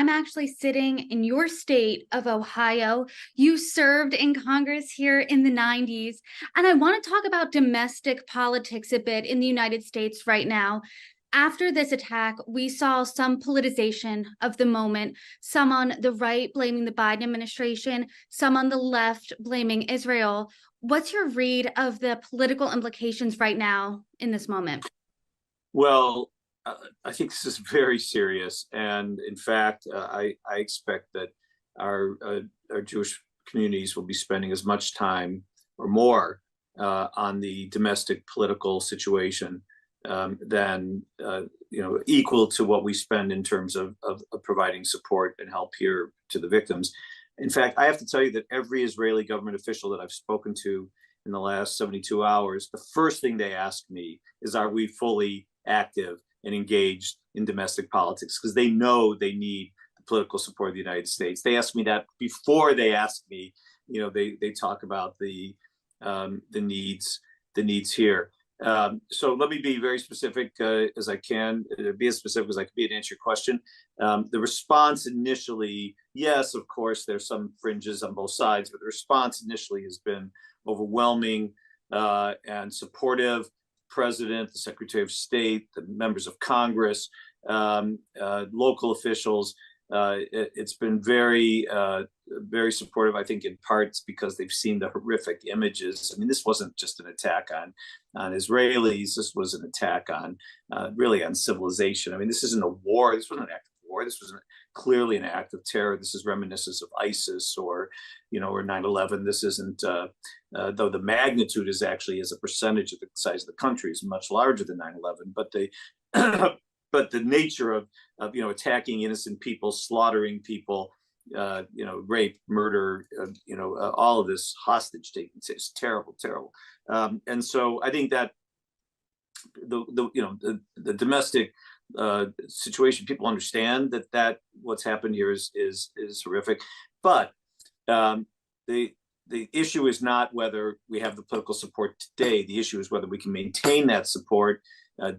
I'm actually sitting in your state of Ohio. You served in Congress here in the 90s. And I want to talk about domestic politics a bit in the United States right now. After this attack, we saw some politicization of the moment, some on the right blaming the Biden administration, some on the left blaming Israel. What's your read of the political implications right now in this moment? Well, I think this is very serious, and in fact, I expect that our Jewish communities will be spending as much time or more on the domestic political situation than equal to what we spend in terms of providing support and help here to the victims. In fact, I have to tell you that every Israeli government official that I've spoken to in the last 72 hours, the first thing they ask me is, are we fully active and engaged in domestic politics? Because they know they need the political support of the United States. They ask me that before they ask me, they talk about the needs here. So let me be very specific as I can, be as specific as I can be to answer your question. The response initially, yes, of course, there's some fringes on both sides, but the response initially has been overwhelming and supportive. President, the Secretary of State, the members of Congress, local officials. It's been very, very supportive, I think, in parts because they've seen the horrific images. I mean, this wasn't just an attack on Israelis. This was an attack on really on civilization. I mean, this isn't a war. This wasn't an act of war. This was clearly an act of terror. This is reminiscent of ISIS or 9/11. This isn't, though the magnitude is actually as a percentage of the size of the country is much larger than 9/11. But but the nature of attacking innocent people, slaughtering people, rape, murder, all of this hostage taking is terrible, terrible. And so I think that the domestic situation, people understand that what's happened here is horrific, but the issue is not whether we have the political support today. The issue is whether we can maintain that support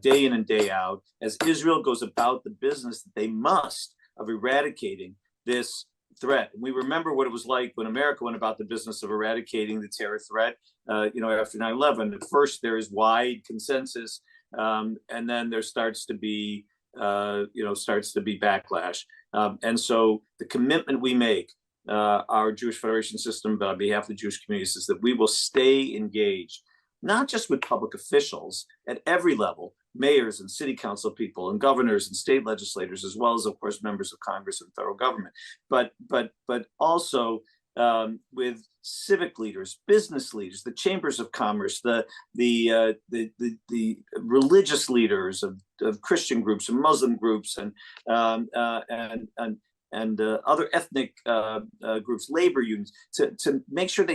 day in and day out as Israel goes about the business that they must of eradicating this threat. And we remember what it was like when America went about the business of eradicating the terror threat, after 9/11. At first, there is wide consensus, and then there starts to be backlash. And so the commitment we make, our Jewish Federation system, but on behalf of the Jewish communities, is that we will stay engaged, not just with public officials at every level, mayors and city council people and governors and state legislators, as well as, of course, members of Congress and federal government, but also with civic leaders, business leaders, the chambers of commerce, the religious leaders of Christian groups and Muslim groups and other ethnic groups, labor unions, to make sure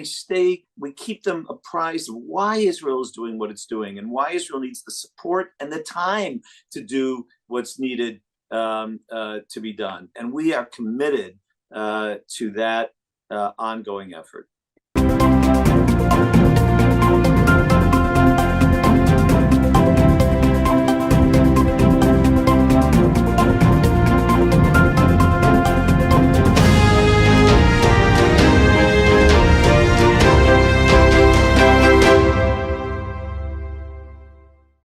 we keep them apprised of why Israel is doing what it's doing and why Israel needs the support and the time to do what's needed to be done. And we are committed to that ongoing effort.